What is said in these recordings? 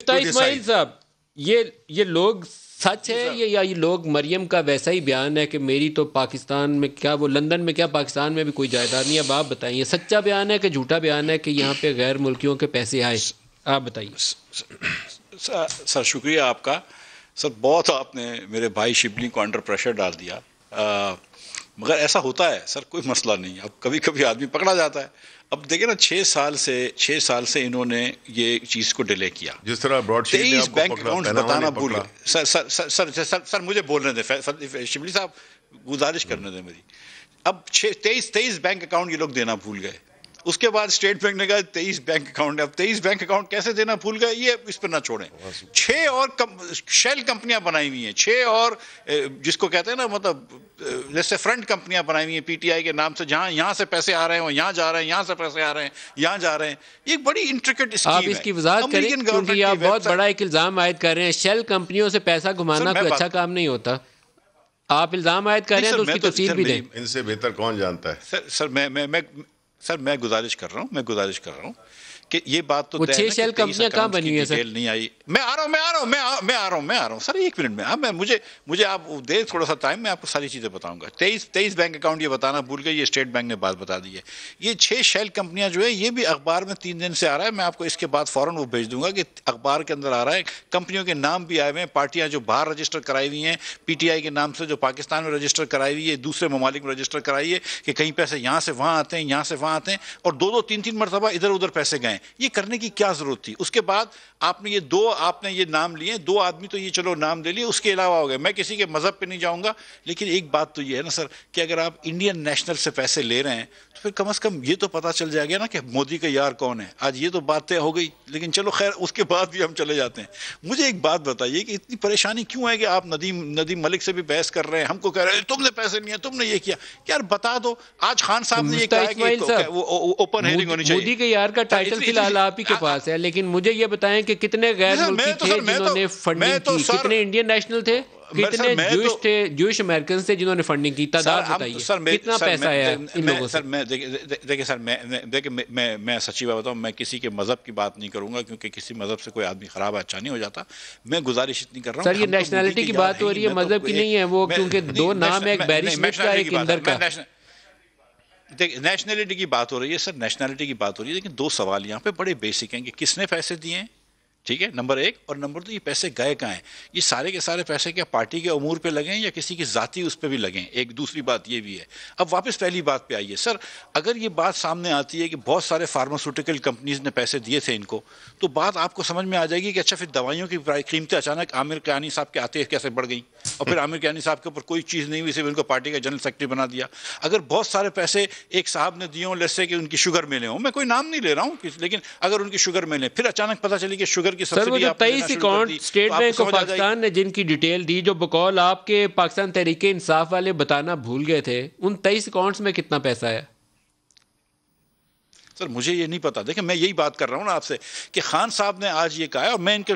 اسماعیل صاحب، یہ لوگ سچ ہے یا یہ لوگ مریم کا ویسا ہی بیان ہے کہ میری تو پاکستان میں کیا، وہ لندن میں کیا پاکستان میں بھی کوئی جائیداد نہیں؟ اب آپ بتائیں یہ سچا بیان ہے کہ جھوٹا بیان ہے کہ یہاں پہ غیر ملکیوں کے پیسے آئے؟ آپ بتائیے سر۔ شکریہ آپ کا سر، بہت آپ نے میرے بھائی شبلی کو انڈر پریشر ڈال دیا، مگر ایسا ہوتا ہے سر، کوئی مسئلہ نہیں۔ اب کبھی کبھی آدمی پکڑا جاتا ہے۔ اب دیکھیں نا، 6 سال سے انہوں نے یہ چیز کو ڈیلے کیا۔ جس طرح براڈ شیٹ نے آپ کو بینک پکڑا، اکاؤنٹس پیناما بتانا نے بھول پکڑا۔ گئے۔ سر مجھے بولنے دیں، شبلی صاحب گزارش کرنے دیں میری۔ اب 23 بینک اکاؤنٹ یہ لوگ دینا بھول گئے۔ اس کے بعد اسٹیٹ بینک نے کہا 23 بینک اکاؤنٹ ہے۔ اب 23 بینک اکاؤنٹ کیسے دینا بھول گئے، یہ اس پہ نہ چھوڑیں۔ 6 اور شیل کمپنیاں بنائی ہوئی ہیں، 6 اور جس کو کہتے ہیں نا، مطلب جیسے فرنٹ کمپنیاں بنائی ہوئی ہیں پی ٹی آئی کے نام سے، جہاں یہاں سے پیسے آ رہے ہیں، یہاں جا رہے ہیں، یہاں سے پیسے آ رہے ہیں، یہاں جا رہے ہیں۔ یہ بڑی انٹریکٹ اسکیم ہے۔ آپ اس کی وضاحت کریں، کیونکہ آپ بہت بڑا ایک الزام عائد کر رہے ہیں۔ شیل کمپنیوں سے پیسہ گھمانا کوئی اچھا کام نہیں ہوتا۔ آپ الزام عائد کر رہے ہیں تو اس کی تفصیل بھی دیں۔ ان سے بہتر کون جانتا ہے؟ سر میں گزارش کر رہا ہوں کہ یہ بات تو وہ 6 شیل کمپنیاں کہاں بنی ہوئی ہیں سر؟ نہیں آئی۔ میں آ رہا ہوں سر، 1 منٹ میں۔ مجھے آپ دیں تھوڑا سا ٹائم، میں آپ کو ساری چیزیں بتاؤں گا۔ 23 بینک اکاؤنٹ یہ بتانا بھول گئے، یہ اسٹیٹ بینک نے بات بتا دی ہے۔ یہ 6 شیل کمپنیاں جو ہے، یہ بھی اخبار میں 3 دن سے آ رہا ہے۔ میں آپ کو اس کے بعد فوراً وہ بھیج دوں گا کہ اخبار کے اندر آ رہا ہے۔ کمپنیوں کے نام بھی آئے ہوئے ہیں، پارٹیاں جو باہر رجسٹر کرائی ہوئی ہیں پی ٹی آئی کے نام سے، جو پاکستان میں رجسٹر کرائی ہوئی ہے، دوسرے ممالک میں رجسٹر کرائی ہے، کہ کہیں پیسے یہاں سے وہاں آتے ہیں، یہاں سے وہاں آتے ہیں، اور 2 3 مرتبہ ادھر ادھر پیسے گئے۔ یہ کرنے کی کیا ضرورت تھی؟ اس کے بعد آپ نے یہ نام لیے، 2 آدمی تو یہ چلو نام دے لیے، اس کے علاوہ ہو گئے۔ میں کسی کے مذہب پہ نہیں جاؤں گا، لیکن ایک بات تو یہ ہے نا سر، کہ اگر آپ انڈین نیشنل سے پیسے لے رہے ہیں تو پھر کم از کم یہ تو پتا چل جائے گا نا کہ مودی کا یار کون ہے۔ آج یہ تو بات طے ہو گئی، لیکن چلو خیر، اس کے بعد بھی ہم چلے جاتے ہیں۔ مجھے ایک بات بتائیے کہ اتنی پریشانی کیوں ہے کہ آپ ندیم ملک سے بھی بحث کر رہے ہیں، ہم کو کہہ رہے ہیں تم نے پیسے نہیں ہے، تم نے یہ کیا۔ یار بتا دو، آج خان صاحب نے یہ کہا ہے کہ وہ اوپن ہیئرنگ ہونی چاہیے۔ مودی کے یار کا ٹائٹل فی الحال آپ ہی کے پاس ہے، لیکن مجھے یہ بتائیں کہ کتنے غیر ملکی تھے جنہوں نے فنڈنگ کی؟ کتنے انڈین نیشنل تھے؟ کتنے جوش تھے، جوش امریکنز تھے جنہوں نے فنڈنگ کی؟ تعداد بتائیے، کتنا پیسہ آیا ان لوگوں سے؟ دیکھیں سر، میں سچی بات بتاؤں، میں کسی کے مذہب کی بات نہیں کروں گا، کیونکہ کسی مذہب سے کوئی آدمی خراب اچھا نہیں ہو جاتا۔ میں گزارش اتنی کر رہا ہوں سر، یہ نیشنلٹی کی بات ہو رہی ہے، مذہب کی نہیں ہے وہ، کیونکہ 2 نام ہے، ایک بیری سمتھ کا، ایک اندر کا۔ نیشنلٹی کی بات ہو رہی ہے سر، نیشنلٹی کی بات ہو رہی ہے، لیکن 2 سوال یہاں پہ بڑے بیسک ہیں کہ کس نے پیسے دیے ہیں، ٹھیک ہے، نمبر 1، اور نمبر 2 یہ پیسے گئے کہاں ہیں؟ یہ سارے کے سارے پیسے کیا پارٹی کے امور پہ لگیں یا کسی کی ذاتی اس پہ بھی لگیں؟ ایک دوسری بات یہ بھی ہے۔ اب واپس پہلی بات پہ آئیے سر، اگر یہ بات سامنے آتی ہے کہ بہت سارے فارماسیوٹیکل کمپنیز نے پیسے دیے تھے ان کو، تو بات آپ کو سمجھ میں آ جائے گی کہ اچھا پھر دوائیوں کی قیمتیں اچانک عامر کیانی صاحب کے آتے کیسے بڑھ گئیں، اور پھر عامر کیانی صاحب کے اوپر کوئی چیز نہیں ہوئی، صرف ان کو پارٹی کا جنرل سیکرٹری بنا دیا۔ اگر بہت سارے پیسے ایک صاحب نے دیے ہوں، لیسے کہ ان کی شوگر ملیں ہوں، میں کوئی نام نہیں لے رہا ہوں، لیکن اگر ان کی شوگر ملیں، پھر اچانک پتہ چلی کہ شوگر کی سبسڈی آپ 23 account state bank of Pakistan نے جن کی ڈیٹیل دی، جو بقول آپ کے پاکستان تحریک انصاف والے بتانا بھول گئے تھے، ان 23 اکاؤنٹس میں کتنا پیسہ ہے؟ سر مجھے یہ نہیں پتا۔ دیکھیں میں یہی بات کر رہا ہوں نا آپ سے کہ خان صاحب نے آج یہ کہا ہے، اور میں ان کے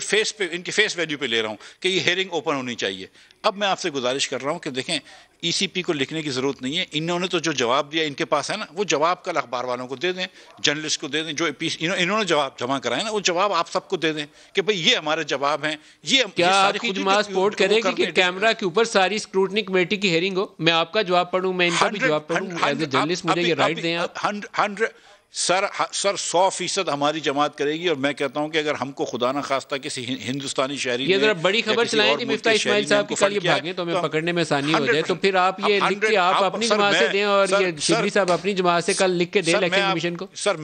فیس ویلیو پہ لے رہا ہوں کہ یہ ہیئرنگ اوپن ہونی چاہیے۔ اب میں آپ سے گزارش کر رہا ہوں کہ دیکھیں، ای سی پی کو لکھنے کی ضرورت نہیں ہے، انہوں نے تو جو جواب دیا ان کے پاس ہے نا، وہ جواب کل اخبار والوں کو دے دیں، جرنلسٹ کو دے دیں، جو انہوں نے جواب جمع کرائے نا، وہ جواب آپ سب کو دے دیں کہ بھئی یہ ہمارے جواب ہیں۔ کیا آپ کی جماعت سپورٹ کرے گی کہ کیمرہ کے اوپر ساری اسکروٹنی کمیٹی کی ہیئرنگ ہو؟ میں آپ کا جواب پڑھوں، میں ان کا بھی جواب پڑھوں، ایز اے جرنلسٹ مجھے یہ رائٹ دیں آپ۔ سر 100% ہماری جماعت کرے گی، اور میں کہتا ہوں کہ اگر ہم کو خدا نہ خواستہ کسی ہندوستانی شہری یہ ذرا بڑی خبر چلائیں جی، مفتاح اسماعیل صاحب کی کل یہ بھاگیں تو ہمیں پکڑنے میں آسانی ہو جائے، تو پھر آپ یہ لکھ کے آپ اپنی جماعت سے دیں، اور یہ شبلی صاحب اپنی جماعت سے کل لکھ کے دیں الیکشن کمیشن کو۔ سر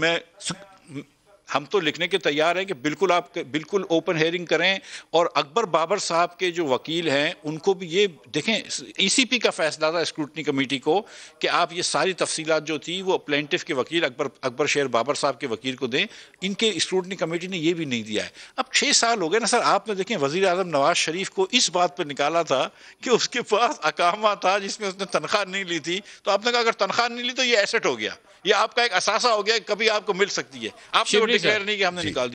ہم تو لکھنے کے تیار ہیں کہ بالکل آپ بالکل اوپن ہیئرنگ کریں، اور اکبر بابر صاحب کے جو وکیل ہیں ان کو بھی یہ دیکھیں، ای سی پی کا فیصلہ تھا اسکروٹنی کمیٹی کو کہ آپ یہ ساری تفصیلات جو تھی وہ پلینٹف کے وکیل اکبر شیر بابر صاحب کے وکیل کو دیں، ان کے اسکروٹنی کمیٹی نے یہ بھی نہیں دیا ہے۔ اب 6 سال ہو گئے نا سر، آپ نے دیکھیں وزیر اعظم نواز شریف کو اس بات پہ نکالا تھا کہ اس کے پاس اقامہ تھا جس میں اس نے تنخواہ نہیں لی تھی، تو آپ نے کہا اگر تنخواہ نہیں لی تو یہ ایسٹ ہو گیا، یہ آپ کا ایک اثاثہ ہو گیا، کبھی آپ کو مل سکتی ہے، آپ نے وہ ڈکلیئر نہیں کہ ہم نے نکال